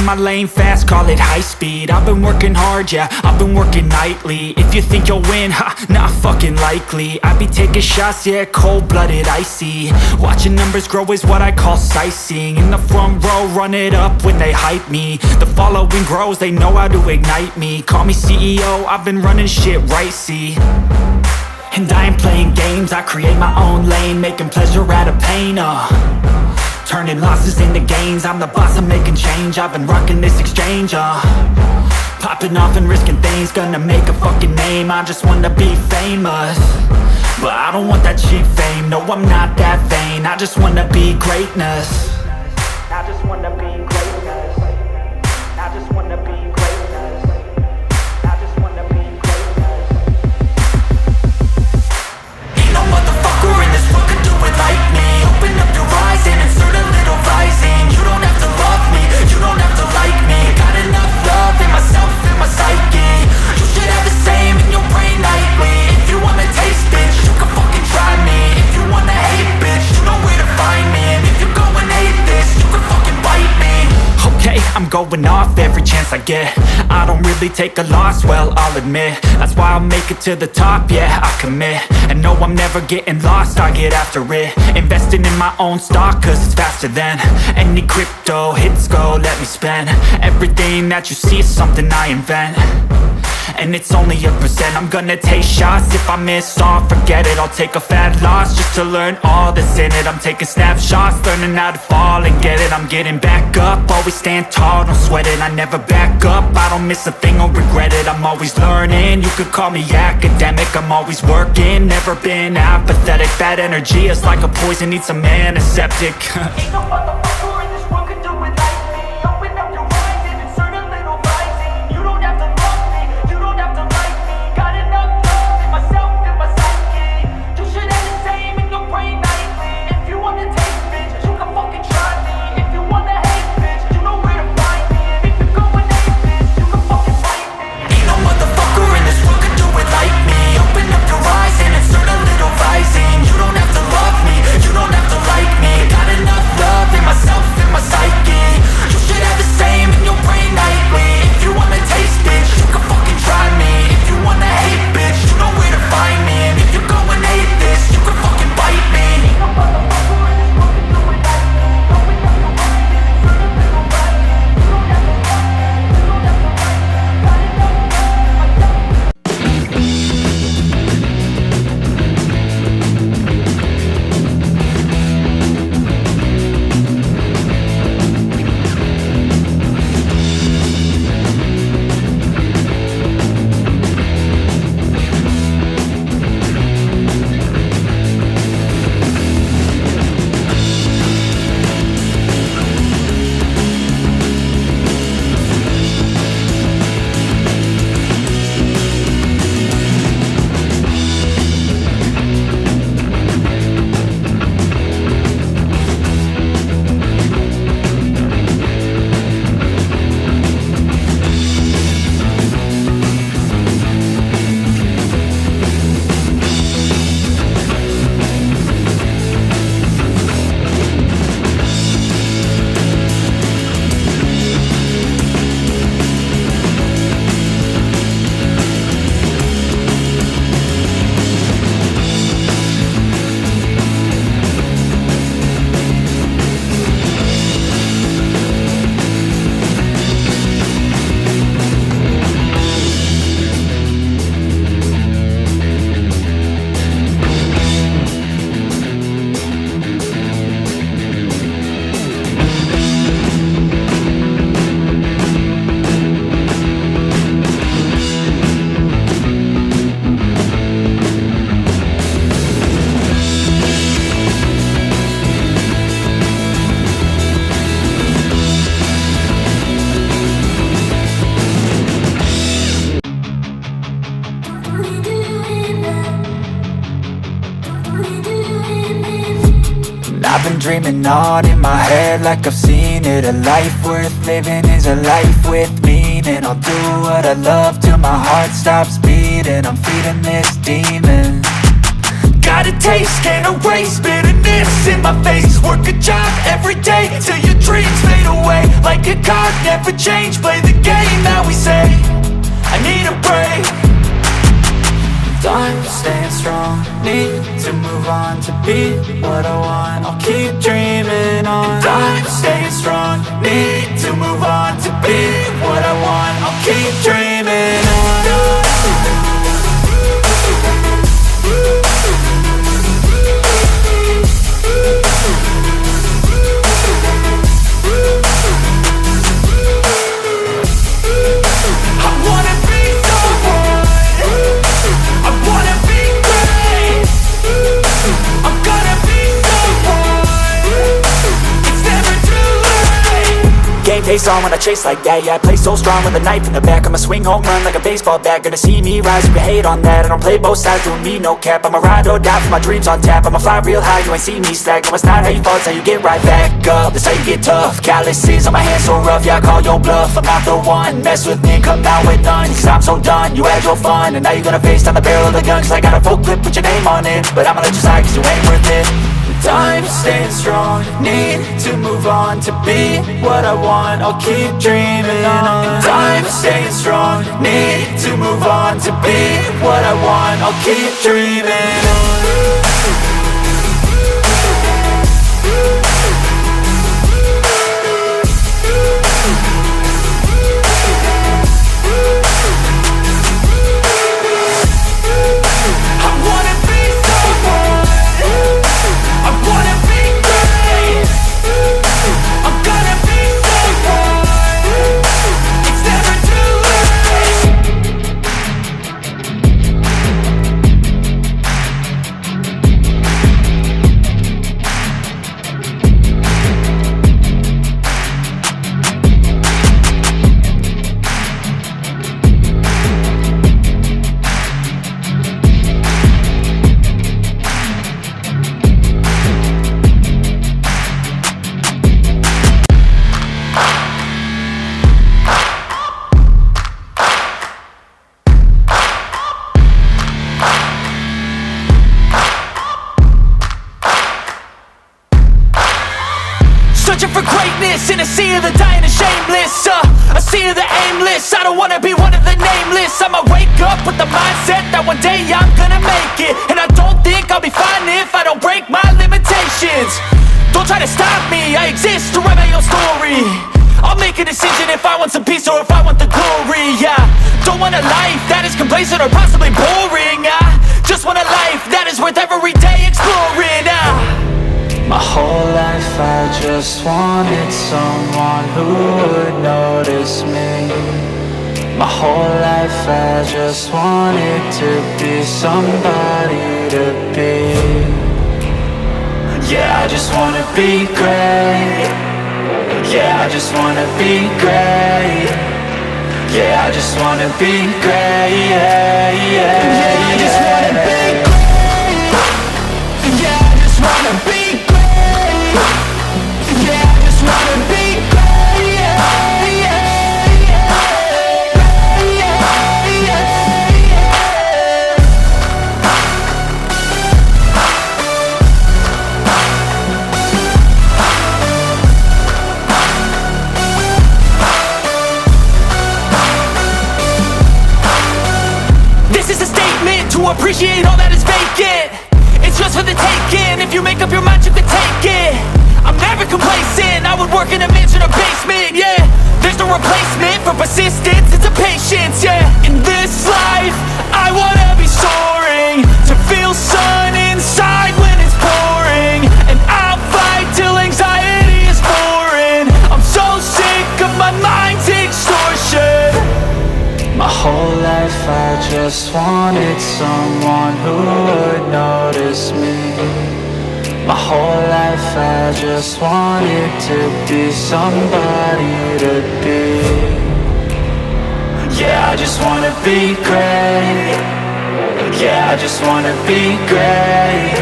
my lane fast, call it high speed. I've been working hard, yeah, I've been working nightly. If you think you'll win, ha, not fucking likely. I be taking shots, yeah, cold-blooded, icy. Watching numbers grow is what I call sightseeing. In the front row, run it up when they hype me. The following grows, they know how to ignite me. Call me CEO, I've been running shit right, see. And I ain't playing games, I create my own lane, making pleasure out of pain, turning losses into gains. I'm the boss, I'm making change. I've been rocking this exchange, popping off and risking things. Gonna make a fucking name, I just wanna be famous. But I don't want that cheap fame, no I'm not that vain. I just wanna be greatness. I just wanna be greatness. I just wanna be greatness. I just wanna be greatness. Ain't no motherfucker in this world could do it like me. Open up your eyes and insert a little rising. You don't have to love me, you don't have to like me. Got enough love in myself, in my psyche. You should have the same in your brain nightly. If you wanna taste, bitch, you can fucking try me. If you wanna hate, bitch, you know where to find me. And if you go and hate this, you can fucking bite me. Okay, I'm going off every chance I get. I don't really take a loss, well, I'll admit. That's why I'll make it to the top, yeah, I commit. And no, I'm never getting lost, I get after it. Investing in my own stock, cause it's faster than any crypto hits go, let me spend. Everything that you see is something I invent. And it's only a percent. I'm gonna take shots. If I miss all, forget it. I'll take a fat loss just to learn all that's in it. I'm taking snapshots, learning how to fall and get it. I'm getting back up, always stand tall, don't sweat it. I never back up, I don't miss a thing or regret it. I'm always learning, you could call me academic. I'm always working, never been apathetic. Bad energy is like a poison, needs some antiseptic. Ain't no motherfucker in this world could do it like me. Open up your eyes and insert a little rising. You don't have to love me, you don't have to like me. Got enough love in myself, in my psyche. You should have the same in your brain nightly. If you wanna taste, bitch, you can fucking try me. If you wanna hate, bitch, you know where to find me. And if you go and hate, bitch, you can fucking fight me. Ain't no motherfucker in this world could do it like me. Open up your eyes and insert a little rising. You don't have to love me, you don't have to like me. Got enough love in myself, in my psyche. You should have the same in your brain nightly. If you wanna taste, bitch, you can fucking try me. If you wanna hate, bitch, you know where to find me. And if you go and hate this, you can fucking bite me. Ain't no motherfucker in this world could do it like me. Open up your eyes and insert a little rising. You don't have to love me, you don't have to like me. Got enough love in myself. I've been dreaming on in my head like I've seen it. A life worth living is a life with meaning. I'll do what I love till my heart stops beating. I'm feeding this demon. Got a taste, can't erase bitterness in my face. Work a job every day till your dreams fade away. like a card, never change. Play the game that we say, I need a break. I'm staying strong, need to move on to be what I want. I'll keep dreaming on. I'm staying strong, need to move on to be what I want. I'll keep dreaming on. Face on when I chase like that, yeah, I play so strong with a knife in the back. I'ma swing home run like a baseball bat. Gonna see me rise, you can hate on that. I don't play both sides, doing me no cap. I'm a ride or die for my dreams on tap. I'ma fly real high, you ain't see me slack. No, it's not how you fall, it's how you get right back up. That's how you get tough. Calluses on my hands so rough, yeah, I call your bluff. I'm not the one, mess with me and come down with none. Cause I'm so done, you had your fun, and now you're gonna face down the barrel of the gun. Cause I got a full clip, put your name on it, but I'ma let you slide cause you ain't worth it. I'm staying strong, need to move on to be what I want. I'll keep dreaming on. I'm staying strong, need to move on to be what I want. I'll keep dreaming on. Searching for greatness in a sea of the dying and shameless, a sea of the aimless. I don't wanna be one of the nameless. I'ma wake up with the mindset that one day I'm gonna make it. And I don't think I'll be fine if I don't break my limitations. Don't try to stop me, I exist to write my own story. I'll make a decision if I want some peace or if I want the glory. Yeah, don't want a life that is complacent or possibly boring. I just want a life that is worth every day exploring. My whole life I just wanted someone who would notice me. My whole life I just wanted to be somebody to be. Yeah, I just wanna be great. Yeah, I just wanna be great. Yeah, I just wanna be great. Yeah, yeah, yeah, I just wanna be great. Yeah, I just wanna be great. Yeah, I just wanna be great. Yeah, yeah, yeah, yeah, yeah. This is a statement to appreciate all that is vacant. It's just for the taking. If you make up your mind, you can take it. I'm never complacent. I would work in a mansion or basement, yeah. There's no replacement for persistence, it's a patience, yeah. In this life, I wanna be soaring, to feel sun inside when it's pouring. And I'll fight till anxiety is foreign. I'm so sick of my mind's extortion. My whole life I just wanted someone who would notice me. My whole life I just wanted to be somebody to be. Yeah, I just wanna be great. Yeah, I just wanna be great.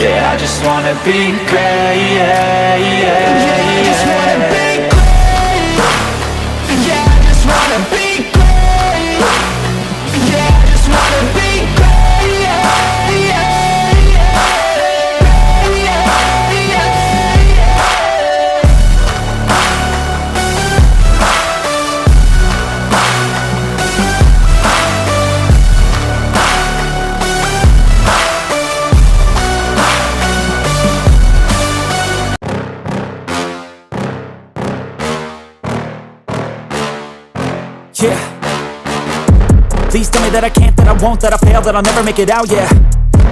Yeah, I just wanna be great. Yeah, yeah, yeah, I just wanna be great. Yeah, I just wanna be great. Yeah, I just wanna be great. Yeah, yeah. yeah. Please tell me that I can't, that I won't, that I fail, that I'll never make it out, yeah.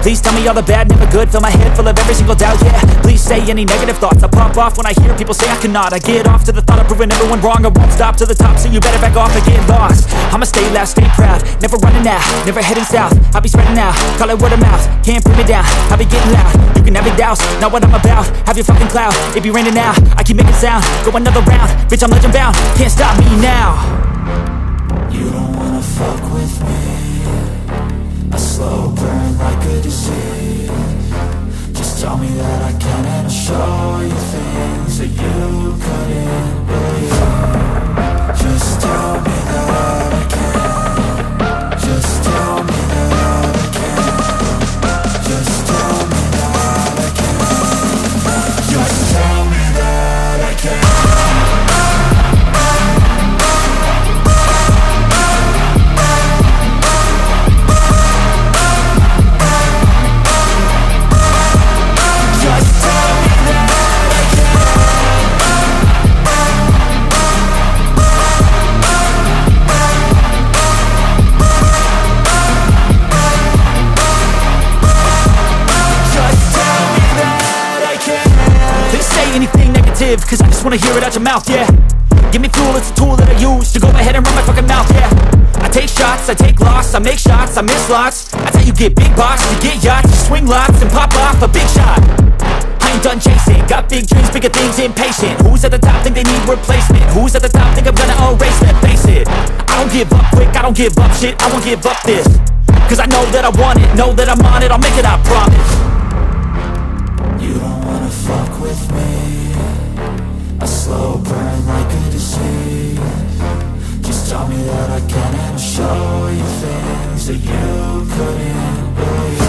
Please tell me all the bad, never good, fill my head full of every single doubt, yeah. Please say any negative thoughts, I pop off when I hear people say I cannot. I get off to the thought of proving everyone wrong, I won't stop to the top, so you better back off and get lost. I'ma stay loud, stay proud, never running out, never heading south. I'll be spreading out, call it word of mouth, can't put me down, I'll be getting loud. You can have it douse, not what I'm about, have your fucking cloud. It be raining now, I keep making sound, go another round, bitch I'm legend bound, can't stop me now. You don't wanna fuck with me, a slow burn like a disease. Just tell me that I can and I'll show you things that you couldn't believe. Just tell me that I can. Just tell me that I can. Just tell me that I can. Just tell me that I can. Cause I just wanna hear it out your mouth, yeah. Give me fuel, it's a tool that I use to go ahead and run my fucking mouth, yeah. I take shots, I take loss, I make shots, I miss lots. That's how you get big box, you get yachts, you swing lots and pop off a big shot. I ain't done chasing, got big dreams, bigger things, impatient. Who's at the top think they need replacement? Who's at the top think I'm gonna erase them? Face it, I don't give up quick, I don't give up shit, I won't give up this. Cause I know that I want it, know that I'm on it, I'll make it, I promise. You don't wanna fuck with me, a slow burn like a disease. Just tell me that I can and I'll show you things that you couldn't believe.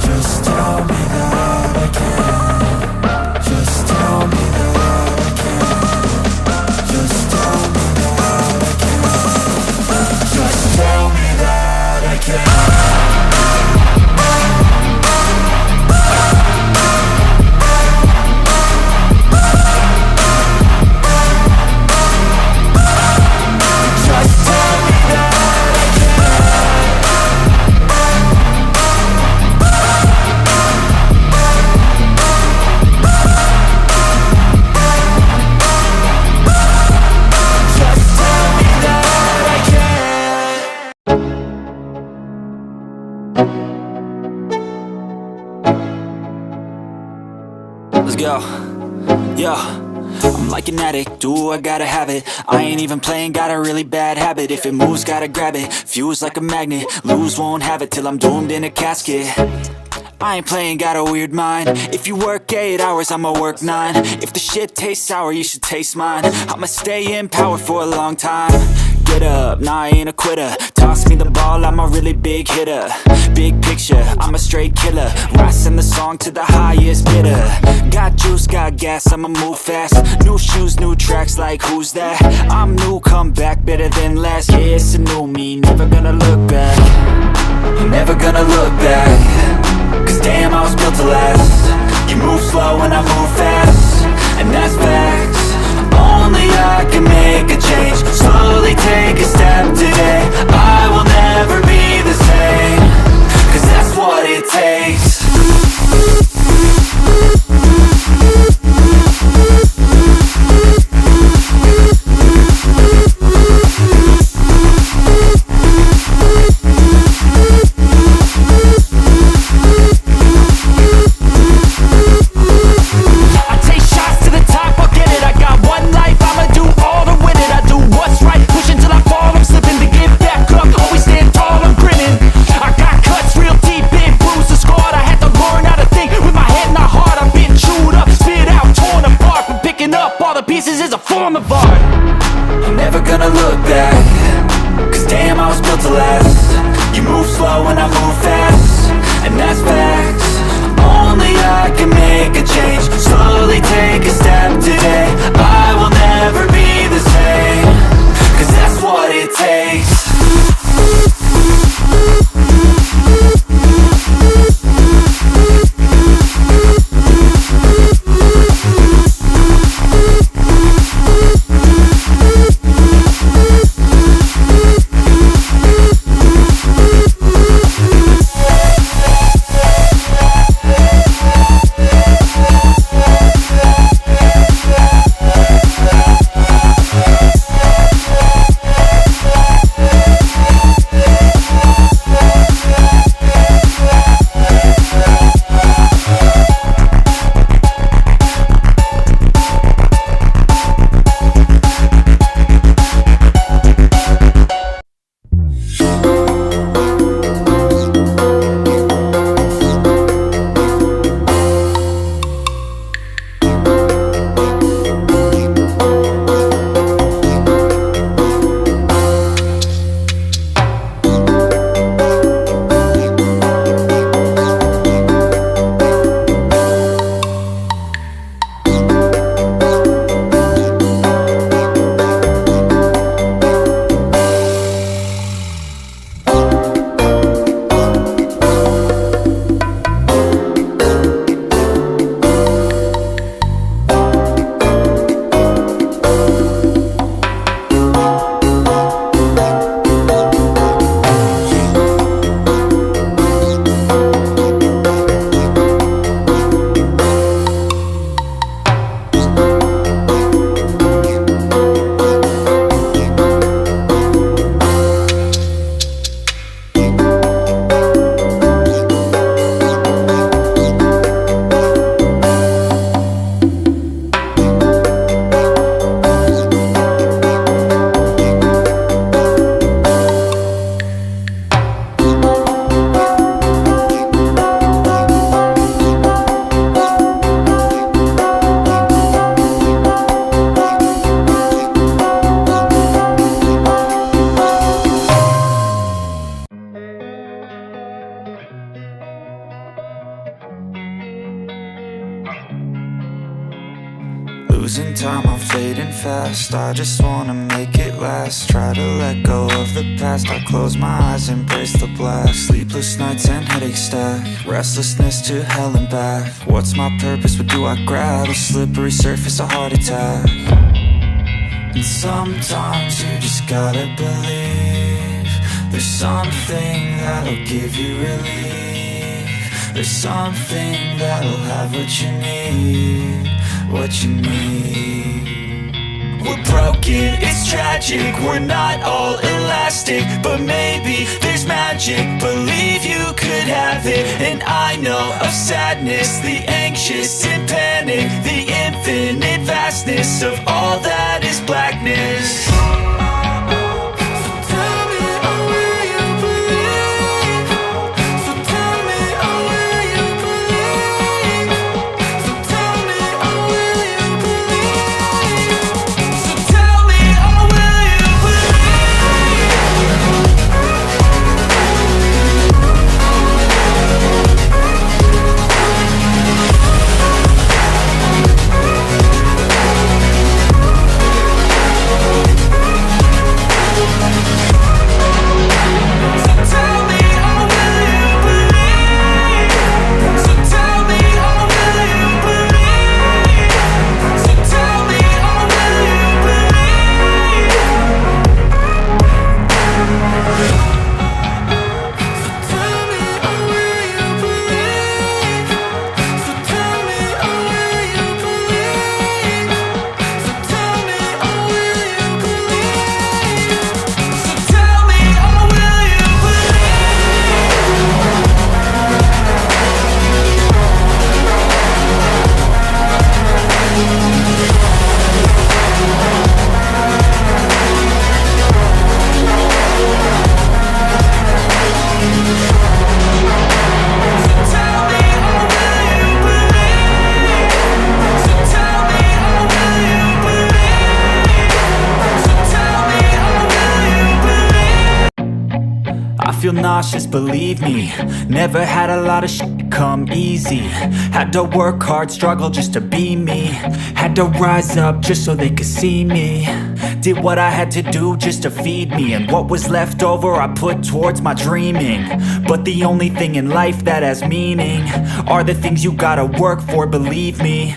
Just tell me that I can. Just tell me that I can. Just tell me that I can. Just tell me that I can. Go, yo, I'm like an addict, do I gotta have it. I ain't even playing, got a really bad habit. If it moves, gotta grab it, fuse like a magnet. Lose, won't have it till I'm doomed in a casket. I ain't playing, got a weird mind. If you work 8 hours, I'ma work 9. If the shit tastes sour, you should taste mine. I'ma stay in power for a long time. Get up, nah I ain't a quitter. Toss me the ball, I'm a really big hitter. Big picture, I'm a straight killer. Rising the song to the highest bidder. Got juice, got gas, I'ma move fast. New shoes, new tracks, like who's that? I'm new, come back, better than last. Yeah, it's a new me, never gonna look back. Never gonna look back. Cause damn, I was built to last. You move slow and I move fast, and that's facts. Only I can make a change. Slowly take a step today. I will never be the same. Cause that's what it takes. Pieces is a form of art. I'm never gonna look back. Cause damn, I was built to last. You move slow and I move fast, and that's facts. Only I can make a change. Slowly take a step today. I will never be the same. Cause that's what it takes. losing time, I'm fading fast. I just wanna make it last. Try to let go of the past. I close my eyes, embrace the blast. Sleepless nights and headaches stack. Restlessness to hell and back. What's my purpose, what do I grab? A slippery surface, a heart attack. And sometimes you just gotta believe there's something that'll give you relief. There's something that'll have what you need, what you need. We're broken, it's tragic, we're not all elastic, but maybe there's magic, believe you could have it. And I know of sadness, the anxious and panic, the infinite vastness of all that is blackness. Feel nauseous, believe me. Never had a lot of shit come easy. Had to work hard, struggle just to be me. Had to rise up just so they could see me. Did what I had to do just to feed me, and what was left over I put towards my dreaming. But the only thing in life that has meaning are the things you gotta work for, believe me.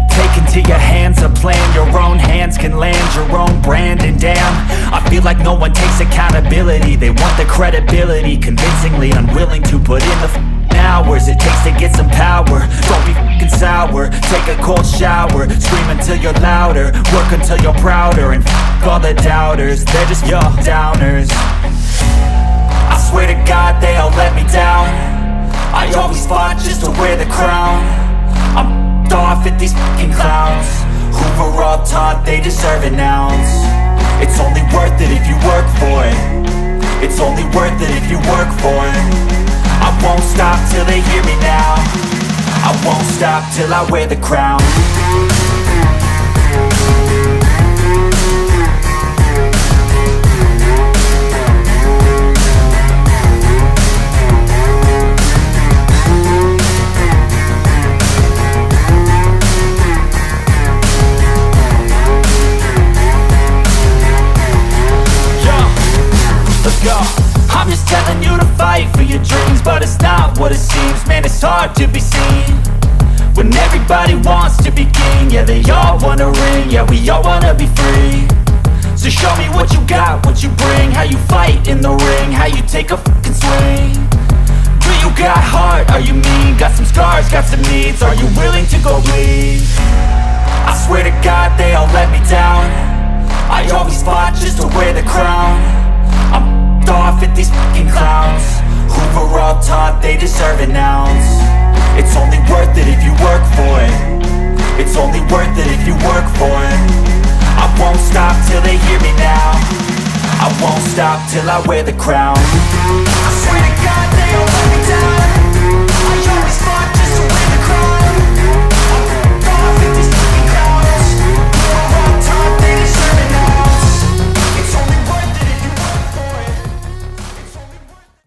Take into your hands a plan, your own hands can land your own brand. And damn, I feel like no one takes accountability. They want the credibility, convincingly unwilling to put in the hours it takes to get some power. Don't be f***ing sour, take a cold shower. Scream until you're louder, work until you're prouder. And f*** all the doubters, they're just your downers. I swear to God they all let me down. I always fought just to wear the crown. I'm off at these fucking clowns who were all taught they deserve an ounce. It's only worth it if you work for it. It's only worth it if you work for it. I won't stop till they hear me now. I won't stop till I wear the crown. I'm just telling you to fight for your dreams, but it's not what it seems. Man, it's hard to be seen when everybody wants to be king. Yeah, they all wanna ring, yeah, we all wanna be free. So show me what you got, what you bring, how you fight in the ring, how you take a fucking swing. Do you got heart, are you mean? Got some scars, got some needs, are you willing to go bleed? I swear to God they all let me down. I always fought just to wear the crown. I'm off at these fucking clowns who were all taught they deserve an ounce. It's only worth it if you work for it. It's only worth it if you work for it. I won't stop till they hear me now. I won't stop till I wear the crown. I swear to God